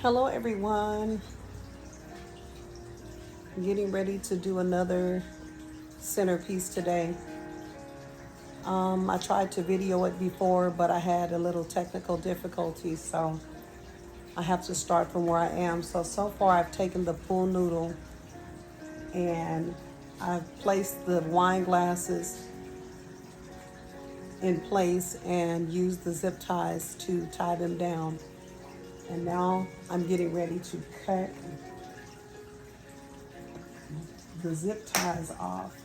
Hello everyone. Getting ready to do another centerpiece today. I tried to video it before, but I had a little technical difficulty, so I have to start from where I am. So far I've taken the pool noodle and I've placed the wine glasses in place and used the zip ties to tie them down. And now I'm getting ready to cut the zip ties off.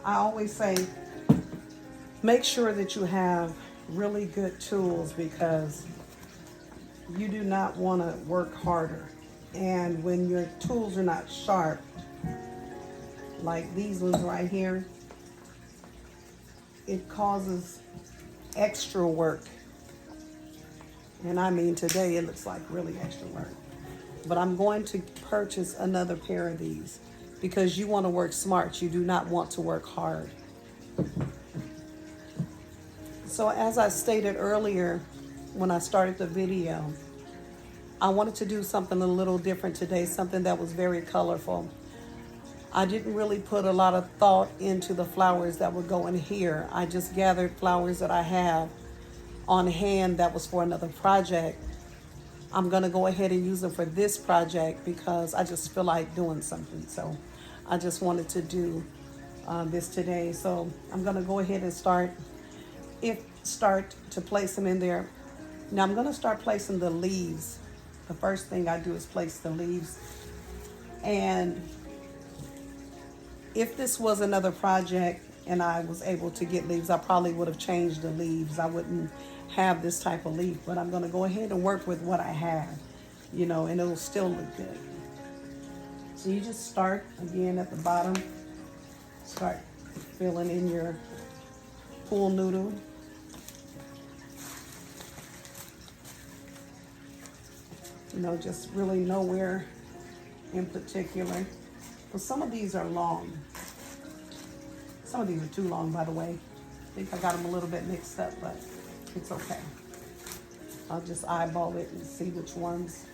I always say, make sure that you have really good tools because you do not want to work harder. And when your tools are not sharp, like these ones right here, it causes extra work. And I mean, today it looks like really extra work. But I'm going to purchase another pair of these because you want to work smart. You do not want to work hard. So as I stated earlier when I started the video, I wanted to do something a little different today, something that was very colorful. I didn't really put a lot of thought into the flowers that would go in here. I just gathered flowers that I have on hand that was for another project. I'm gonna go ahead and use them for this project because I just feel like doing something. So I just wanted to do this today. So I'm gonna go ahead and start to place them in there. Now I'm gonna start placing the leaves. The first thing I do is place the leaves. And if this was another project and I was able to get leaves, I probably would have changed the leaves. I wouldn't have this type of leaf, but I'm going to go ahead and work with what I have, and it'll still look good. So you just start again at the bottom, start filling in your pool noodle. Just really nowhere in particular. Well, some of these are long. Some of these are too long, by the way. I think I got them a little bit mixed up, but it's okay. I'll just eyeball it and see which ones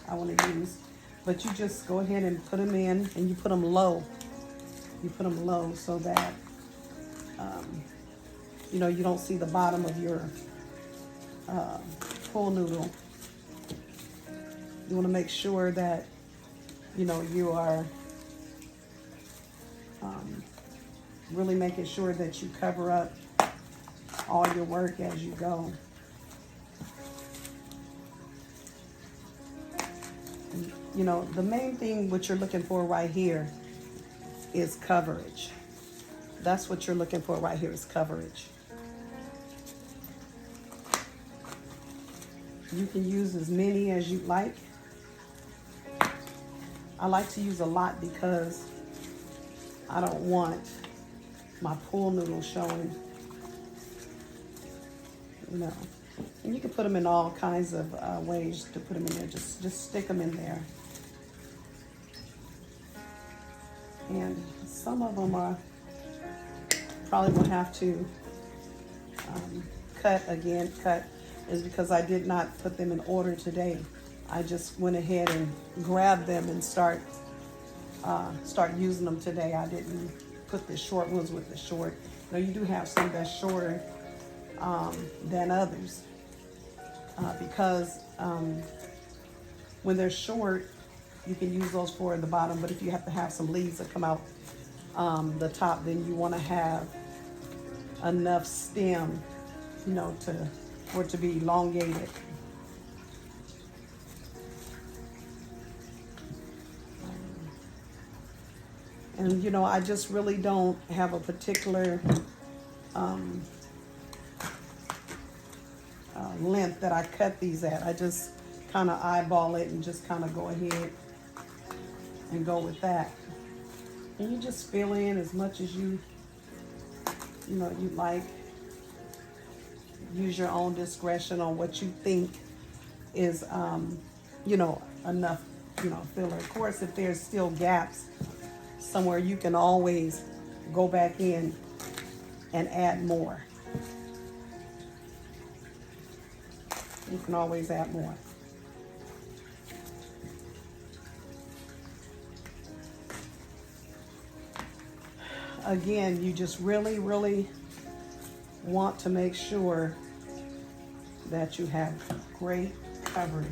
I want to use. But you just go ahead and put them in, and you put them low. You put them low so that, you don't see the bottom of your pool noodle. You want to make sure that you are really making sure that you cover up all your work as you go. The main thing what you're looking for right here is coverage. That's what you're looking for right here is coverage. You can use as many as you like. I like to use a lot because I don't want my pool noodle showing, And you can put them in all kinds of ways to put them in there. Just stick them in there. And some of them are probably will have to cut is because I did not put them in order today. I just went ahead and grabbed them and start using them today. I didn't put the short ones with the short. Now you do have some that's shorter than others because when they're short, you can use those for the bottom. But if you have to have some leaves that come out the top, then you want to have enough stem, for it to be elongated. And I just really don't have a particular length that I cut these at. I just kind of eyeball it and just kind of go ahead and go with that. And you just fill in as much as you like. Use your own discretion on what you think is, enough, filler. Of course, if there's still gaps somewhere, you can always go back in and add more. You can always add more. Again, you just really, really want to make sure that you have great coverage.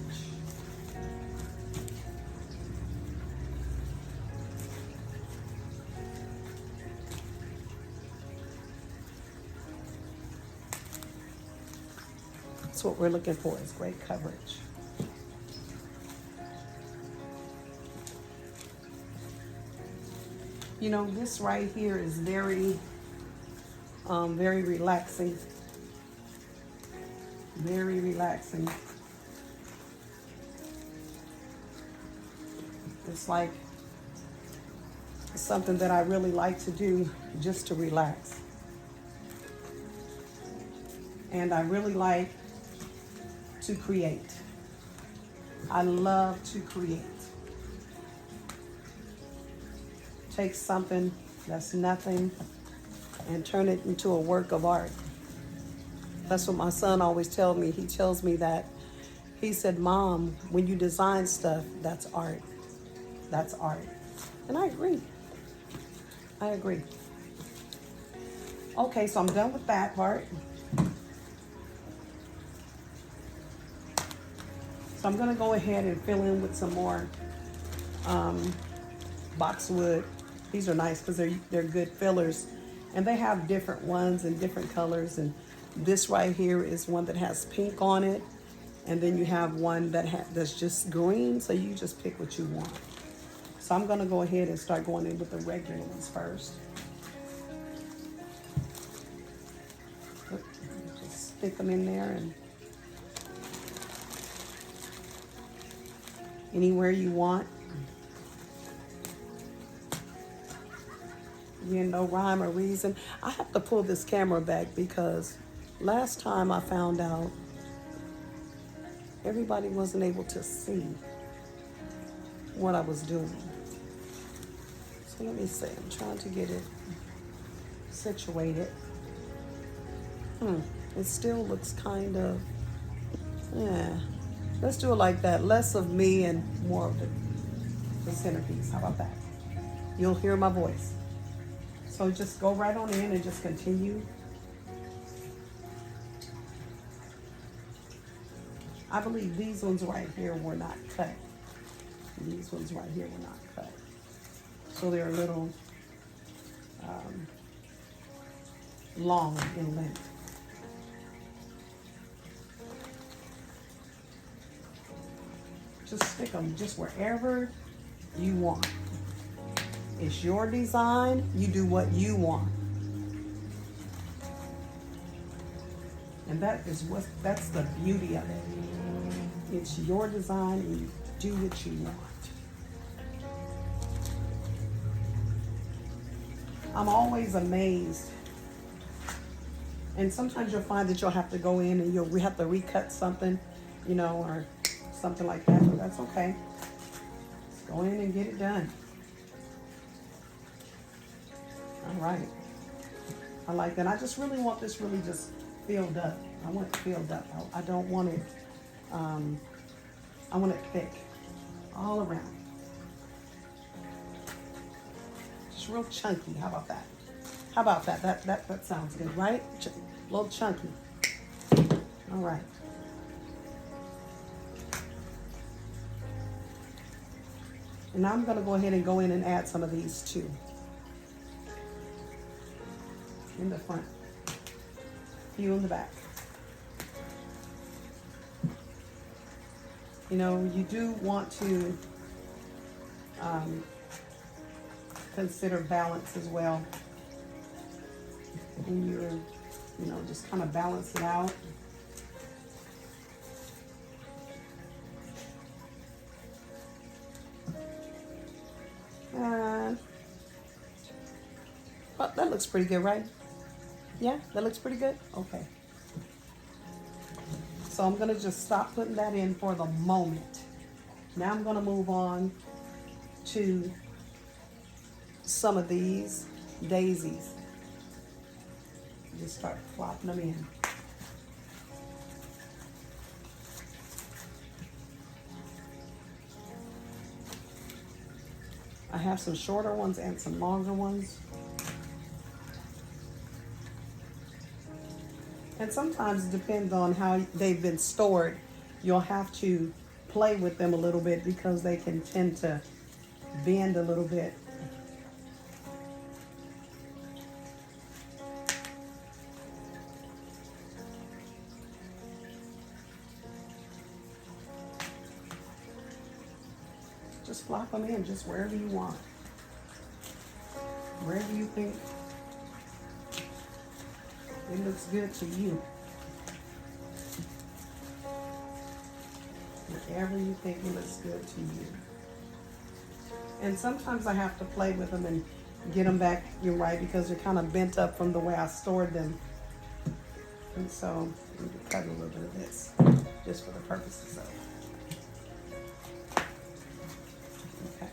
That's what we're looking for, is great coverage. You know, this right here is very relaxing. Very relaxing. It's like something that I really like to do just to relax. And I really like to create. I love to create. Take something that's nothing and turn it into a work of art. That's what my son always tells me. He tells me that, he said, Mom, when you design stuff, that's art. That's art. And I agree. I agree. Okay, so I'm done with that part. So I'm gonna go ahead and fill in with some more boxwood. These are nice because they're good fillers, and they have different ones and different colors. And this right here is one that has pink on it, and then you have one that's just green. So you just pick what you want. So I'm gonna go ahead and start going in with the regular ones first. Just stick them in there and anywhere you want. Again, no rhyme or reason. I have to pull this camera back because last time I found out everybody wasn't able to see what I was doing. So let me see, I'm trying to get it situated. It still looks kind of, yeah. Let's do it like that. Less of me and more of the centerpiece. How about that? You'll hear my voice. So just go right on in and just continue. I believe these ones right here were not cut. These ones right here were not cut. So they're a little long in length. Just stick them just wherever you want. It's your design. You do what you want. And that's the beauty of it. It's your design and you do what you want. I'm always amazed. And sometimes you'll find that you'll have to go in and we have to recut something, you know, or something like that, but that's okay. Just go in and get it done. All right. I like that. I just really want this really just filled up. I want it filled up. I don't want it, I want it thick all around. Just real chunky. How about that? How about that? That sounds good, right? A little chunky. All right. And now I'm going to go ahead and go in and add some of these too. In the front. Few in the back. You know, you do want to consider balance as well. When you're, you know, just kind of balance it out. Well, that looks pretty good, right? Yeah, that looks pretty good? Okay. So I'm going to just stop putting that in for the moment. Now I'm going to move on to some of these daisies. Just start flopping them in. I have some shorter ones and some longer ones. And sometimes it depends on how they've been stored. You'll have to play with them a little bit because they can tend to bend a little bit. Just flop them in just wherever you want. Wherever you think it looks good to you. Wherever you think it looks good to you. And sometimes I have to play with them and get them back, you're right, because they're kind of bent up from the way I stored them. And so I'm going to cut a little bit of this just for the purposes of it. Okay.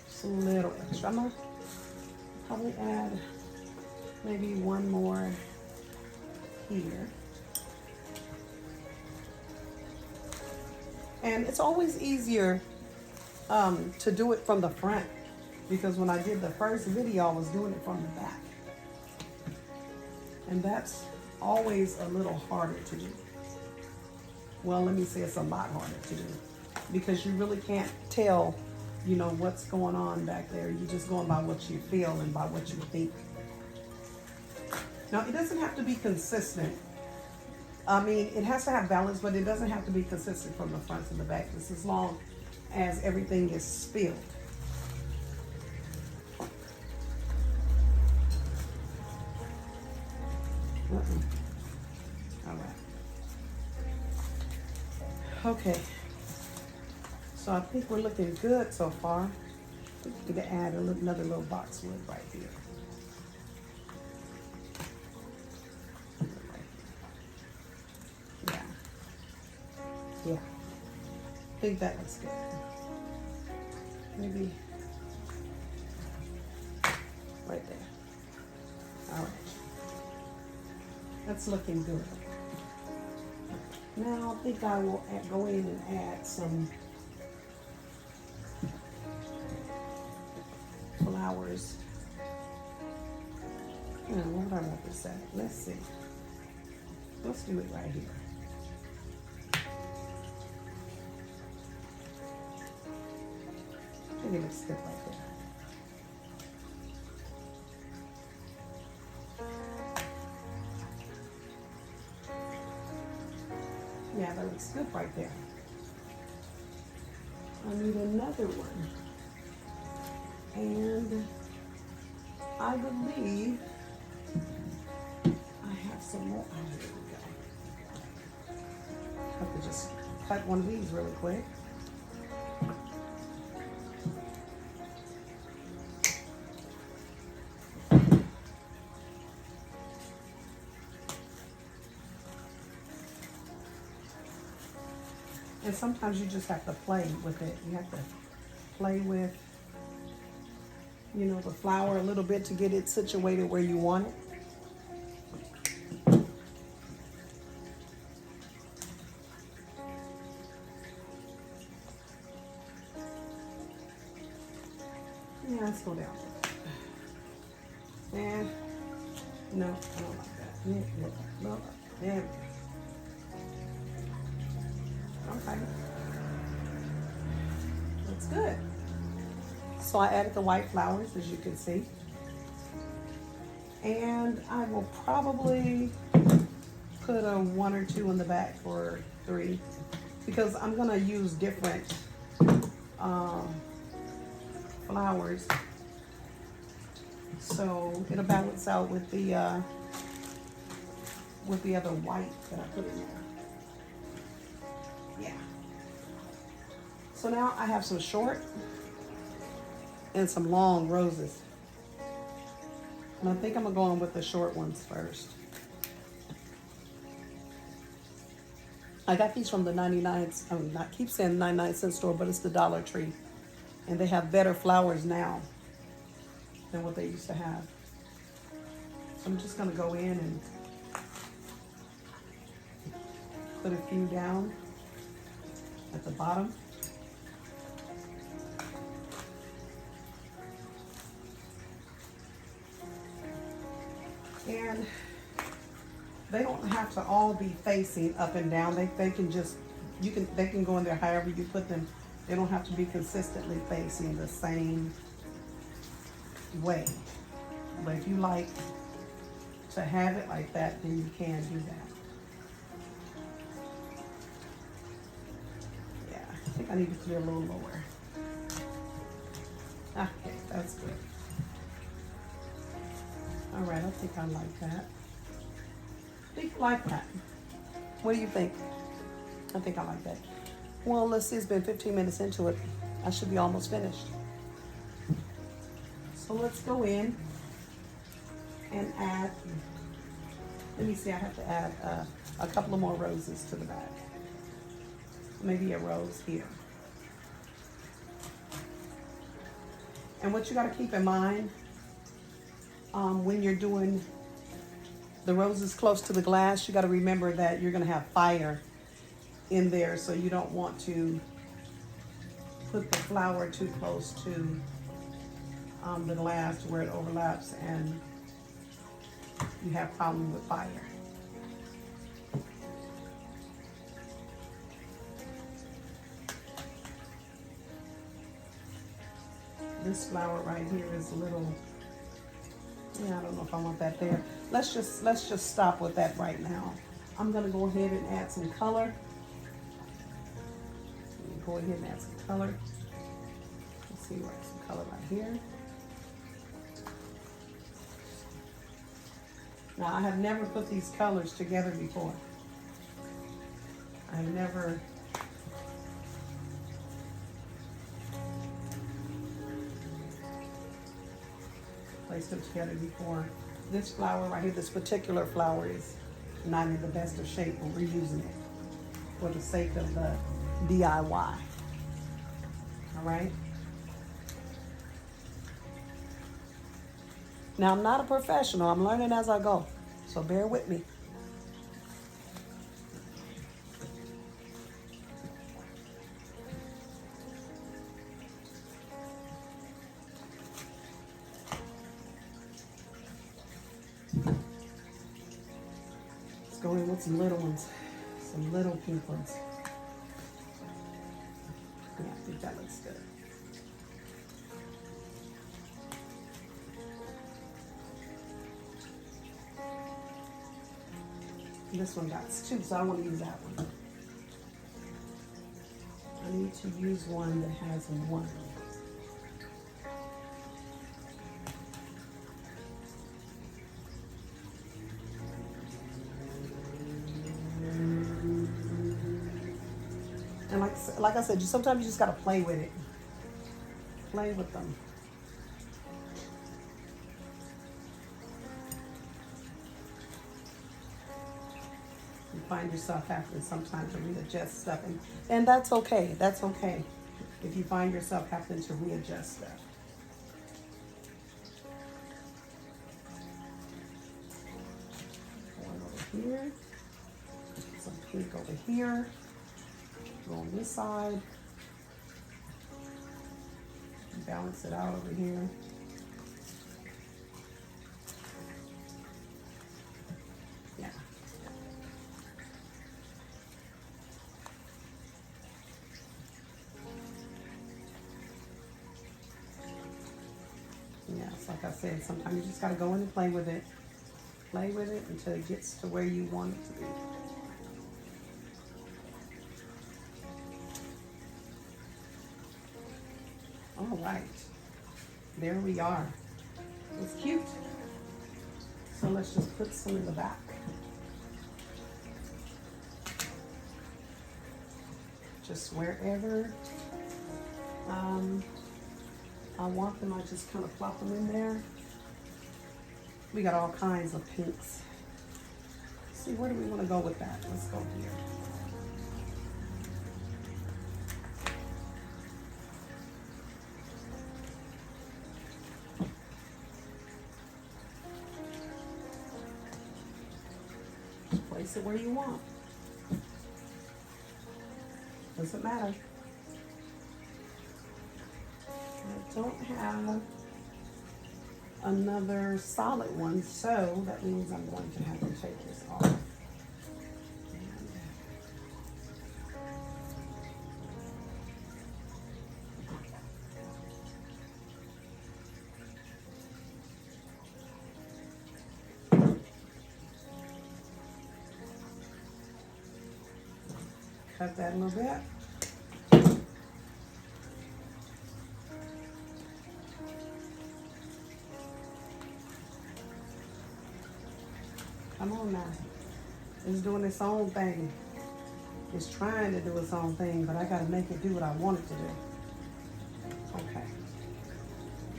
Just a little extra. I'm going to probably add maybe one more here. And it's always easier to do it from the front, because when I did the first video, I was doing it from the back. And that's always a little harder to do. Well, let me say it's a lot harder to do, because you really can't tell, you know, what's going on back there. You're just going by what you feel and by what you think. Now, it doesn't have to be consistent. I mean, it has to have balance, but it doesn't have to be consistent from the front to the back, just as long as everything is spilled. All right. Okay. So I think we're looking good so far. We need to add another little boxwood right here. Yeah, I think that looks good. Maybe right there. All right, that's looking good. Now I think I will go in and add some flowers. What would I want this at? Let's see. Let's do it right here. I think it looks good right there. Yeah, that looks good right there. I need another one. And I believe I have some more. Oh, here we go. I could just cut one of these really quick. And sometimes you just have to play with it. You have to play with, you know, the flour a little bit to get it situated where you want it. Yeah, let's go down. And no, I don't like that. No, there we go. Okay, that's good. So I added the white flowers, as you can see. And I will probably put a 1 or 2 in the back, or 3, because I'm gonna use different flowers. So it'll balance out with the other white that I put in there. Yeah. So now I have some short and some long roses. And I think I'm gonna go on with the short ones first. I got these from the 99, I keep saying 99-cent store, but it's the Dollar Tree. And they have better flowers now than what they used to have. I'm just going to go in and put a few down at the bottom. And they don't have to all be facing up and down. They can just, they can go in there however you put them. They don't have to be consistently facing the same way. But if you like to have it like that, then you can do that. Yeah, I think I need to clear a little lower. Okay, that's good. All right, I think I like that. I think I like that. What do you think? I think I like that. Well, let's see, it's been 15 minutes into it. I should be almost finished. So let's go in and add, let me see, I have to add a couple of more roses to the back. Maybe a rose here. And what you got to keep in mind when you're doing the roses close to the glass, you got to remember that you're going to have fire in there, so you don't want to put the flower too close to the glass where it overlaps and you have problem with fire. This flower right here is a little, yeah, I don't know if I want that there. Let's just stop with that right now. I'm gonna go ahead and add some color. Go ahead and add some color. Let's see, right, some color right here. Now, I have never put these colors together before. I've never placed them together before. This flower right here, this particular flower is not in the best of shape, but we're using it for the sake of the DIY. All right. Now, I'm not a professional. I'm learning as I go, so bear with me. Let's go in with some little ones, some little pink ones. Yeah, I think that looks good. This one got two, so I want to use that one. I need to use one that has one. And like I said, sometimes you just gotta play with it. Play with them. You find yourself having sometimes to readjust stuff, and that's okay. That's okay if you find yourself having to readjust stuff. One over here, some pink over here. Go on this side, balance it out over here. Yeah. Yeah, it's like I said, sometimes you just gotta go in and play with it. Play with it until it gets to where you want it to be. All right, there we are. It's cute. So let's just put some in the back. Just wherever I want them, I just kind of plop them in there. We got all kinds of pinks. Let's see, where do we want to go with that? Let's go here. place it where you want. Doesn't matter. I don't have another solid one, so that means I'm going to have to take this off. Cut that a little bit. Come on now. It's doing its own thing. It's trying to do its own thing, but I gotta make it do what I want it to do. Okay.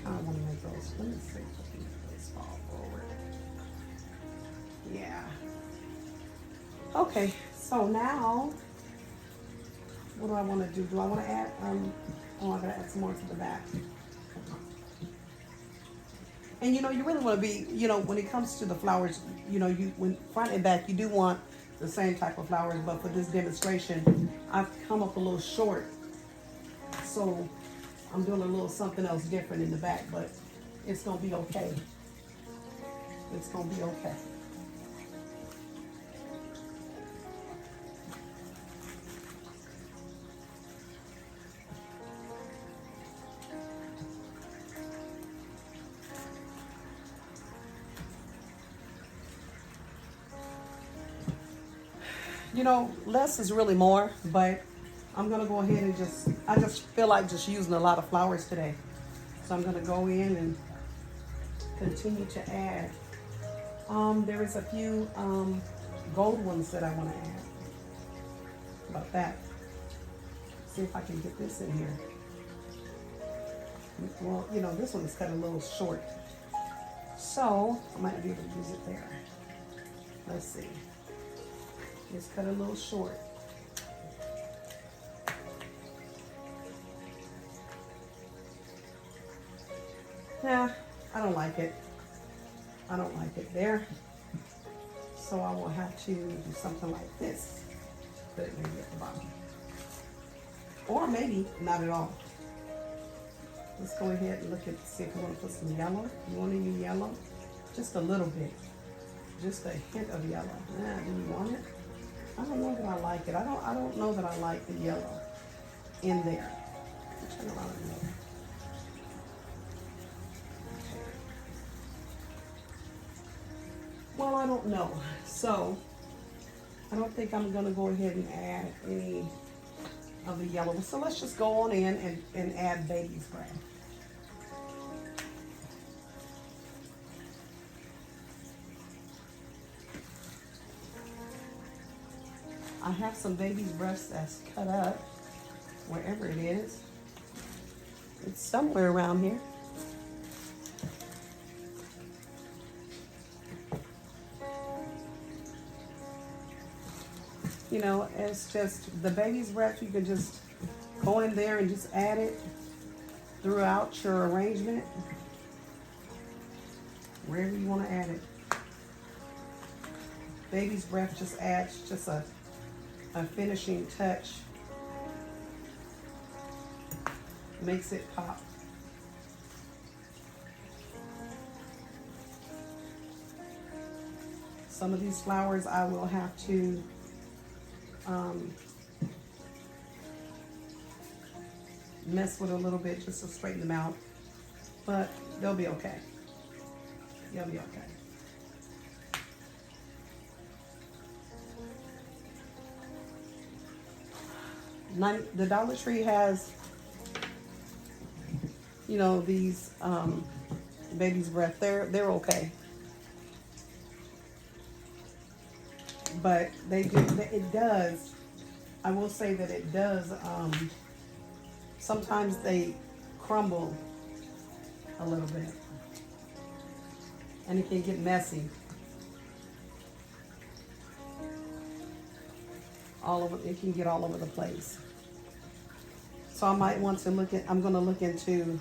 I don't want to make those. Let me see if these fall forward. Yeah. Okay, so now, what do I want to do? Do I want to add, oh, I gotta add some more to the back. And you know, you really want to be, you know, when it comes to the flowers, you know, when front and back, you do want the same type of flowers, but for this demonstration, I've come up a little short. So I'm doing a little something else different in the back, but it's going to be okay. It's going to be okay. You know, less is really more, but I'm going to go ahead and I just feel like just using a lot of flowers today. So I'm going to go in and continue to add. There is a few gold ones that I want to add. About that. See if I can get this in here. Well, you know, this one is cut a little short. So I might be able to use it there. Let's see. It's cut a little short. Yeah, I don't like it. I don't like it there. So I will have to do something like this. Put it maybe at the bottom. Or maybe not at all. Let's go ahead and look at, see if we want to put some yellow. You want to use yellow? Just a little bit. Just a hint of yellow. Yeah, do you want it? I don't know that I like it. I don't know that I like the yellow in there. Turn around and look. Well, I don't know. So I don't think I'm gonna go ahead and add any of the yellow. So let's just go on in and add baby's breath. I have some baby's breath that's cut up, wherever it is. It's somewhere around here. You know, it's just the baby's breath. You can just go in there and just add it throughout your arrangement, wherever you want to add it. Baby's breath just adds just a finishing touch. Makes it pop. Some of these flowers I will have to mess with a little bit just to straighten them out, but they'll be okay. They'll be okay. The Dollar Tree has, you know, these baby's breath. They're okay, but it does. I will say that it does. Sometimes they crumble a little bit, and it can get messy. All over, it can get all over the place. So I might want to look at, I'm going to look into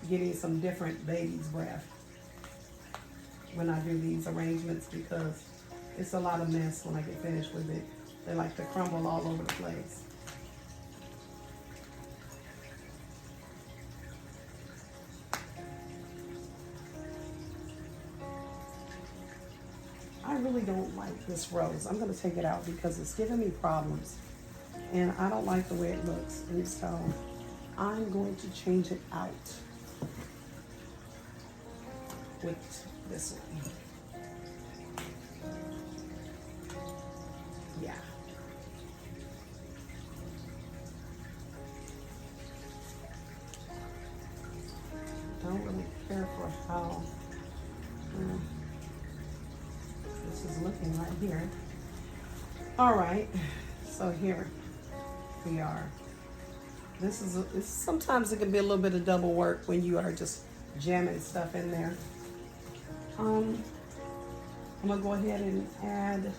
getting some different baby's breath when I do these arrangements, because it's a lot of mess when I get finished with it. They like to crumble all over the place. I really don't like this rose. I'm going to take it out because it's giving me problems. And I don't like the way it looks. And so I'm going to change it out with this one. Yeah. Don't really care for how this is looking right here. All right, so here we are. This is sometimes it can be a little bit of double work when you are just jamming stuff in there. I'm gonna go ahead and add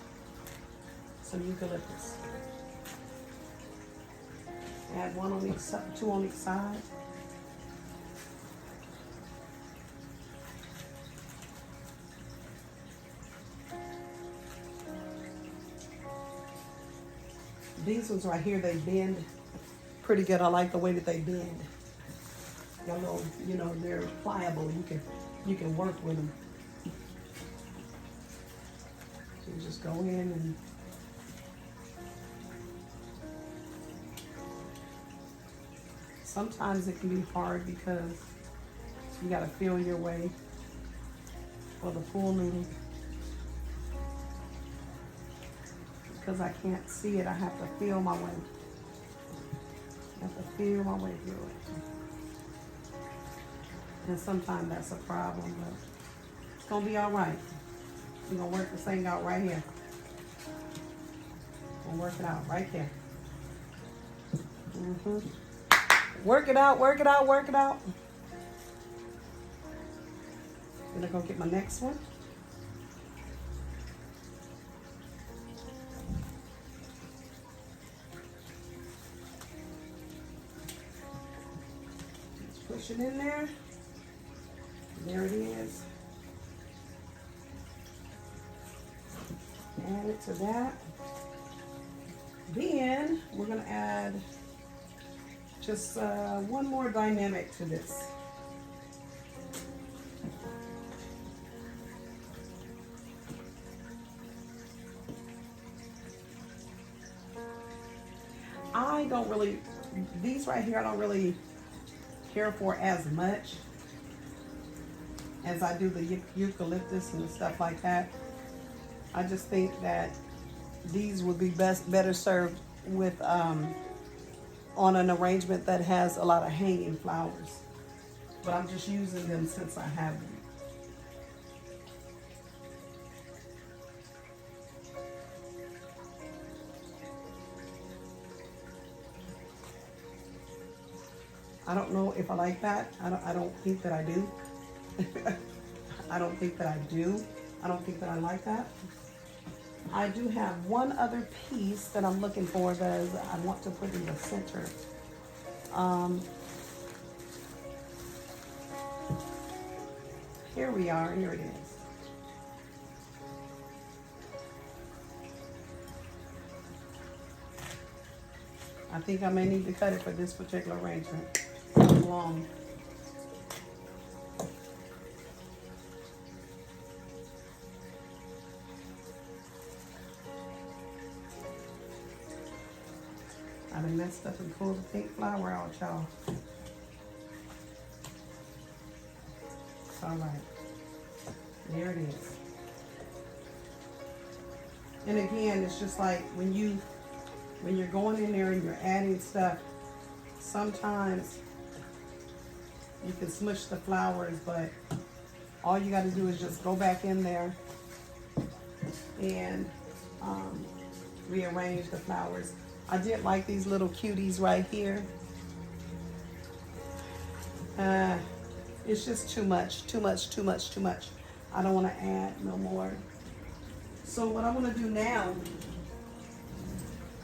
some eucalyptus. Add one on each side, two on each side. These ones right here, they bend pretty good. I like the way that they bend. Got a little, you know, they're pliable. You can work with them. So you just go in and sometimes it can be hard because you got to feel your way for the full noodle. Because I can't see it, I have to feel my way. I have to feel my way through it. And sometimes that's a problem, but it's gonna be all right. We're gonna work this thing out right here. We'll work it out right there. Work it out, work it out, work it out. Then I'm gonna get my next one. Push it in there. There it is. Add it to that. Then we're gonna add just one more dynamic to this. I don't really, these right here, I don't really care for as much as I do the eucalyptus and the stuff like that. I just think that these would be better served with on an arrangement that has a lot of hanging flowers. But I'm just using them since I have them. I don't know if I like that. I don't think that I do. I don't think that I do. I don't think that I like that. I do have one other piece that I'm looking for that I want to put in the center. Here we are. Here it is. I think I may need to cut it for this particular arrangement. It's long. I done messed up and pulled the pink flower out, y'all. It's all right. There it is. And again, it's just like when you're going in there and you're adding stuff, sometimes you can smush the flowers, but all you got to do is just go back in there and rearrange the flowers. I did like these little cuties right here. It's just too much, too much, too much, too much. I don't want to add no more. So what I'm going to do now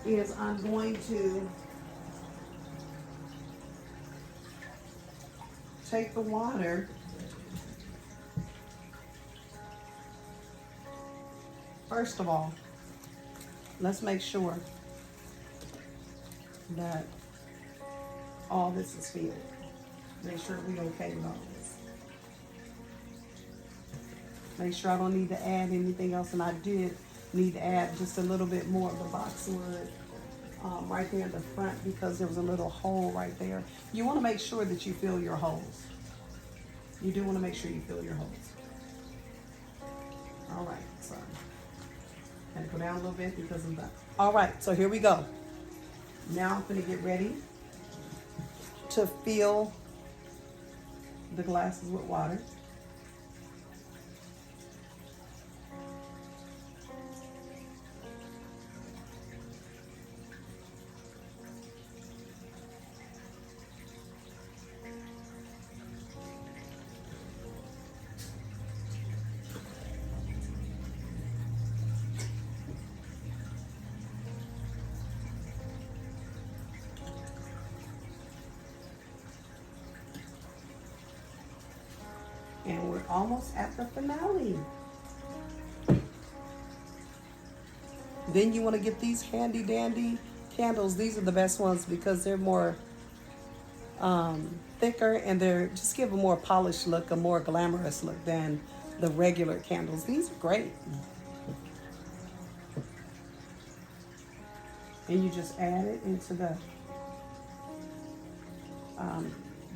is I'm going to take the water first of all, let's make sure that all this is filled. Make sure we're okay with all this. Make sure I don't need to add anything else, and I did need to add just a little bit more of the boxwood right there in the front because there was a little hole right there. You want to make sure that you fill your holes. You do want to make sure you fill your holes. All right, sorry. Had to go down a little bit because I'm done. All right, so here we go. Now I'm going to get ready to fill the glasses with water. And we're almost at the finale. Then you want to get these handy dandy candles. These are the best ones because they're more thicker and they're just give a more polished look, a more glamorous look than the regular candles. These are great. And you just add it into the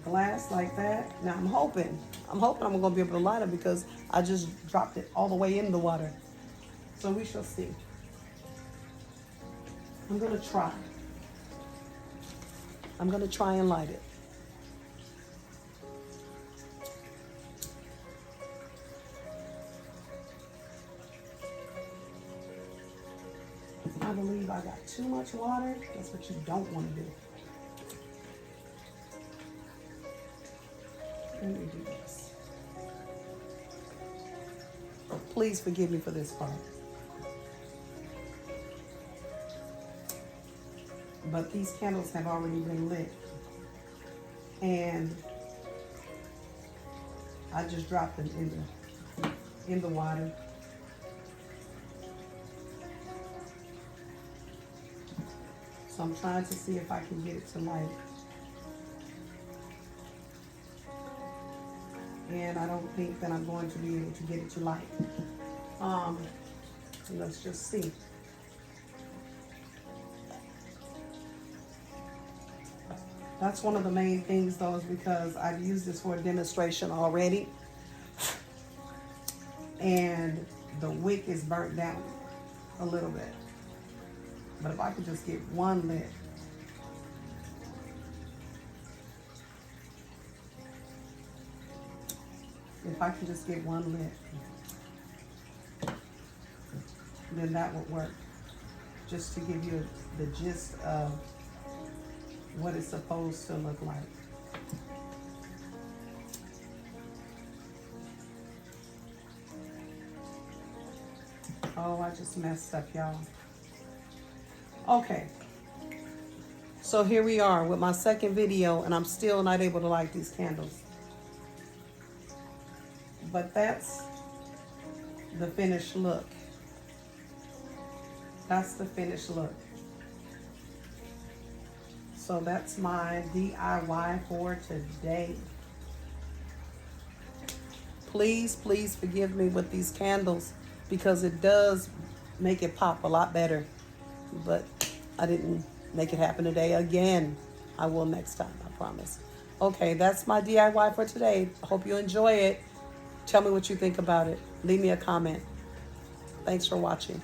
glass like that. Now I'm hoping I'm gonna be able to light it because I just dropped it all the way in the water. So we shall see. I'm gonna try and light it. I believe I got too much water. That's what you don't want to do. Let me do this. Please forgive me for this part. But these candles have already been lit. And I just dropped them in the water. So I'm trying to see if I can get it to light. And I don't think that I'm going to be able to get it to light. Let's just see. That's one of the main things though, is because I've used this for a demonstration already. And the wick is burnt down a little bit. But if I could just get one lit. If I can just get one lit, then that would work. Just to give you the gist of what it's supposed to look like. Oh, I just messed up, y'all. Okay. So here we are with my second video, and I'm still not able to light these candles. But that's the finished look. That's the finished look. So that's my DIY for today. Please, please forgive me with these candles because it does make it pop a lot better. But I didn't make it happen today again. I will next time, I promise. Okay, that's my DIY for today. I hope you enjoy it. Tell me what you think about it. Leave me a comment. Thanks for watching.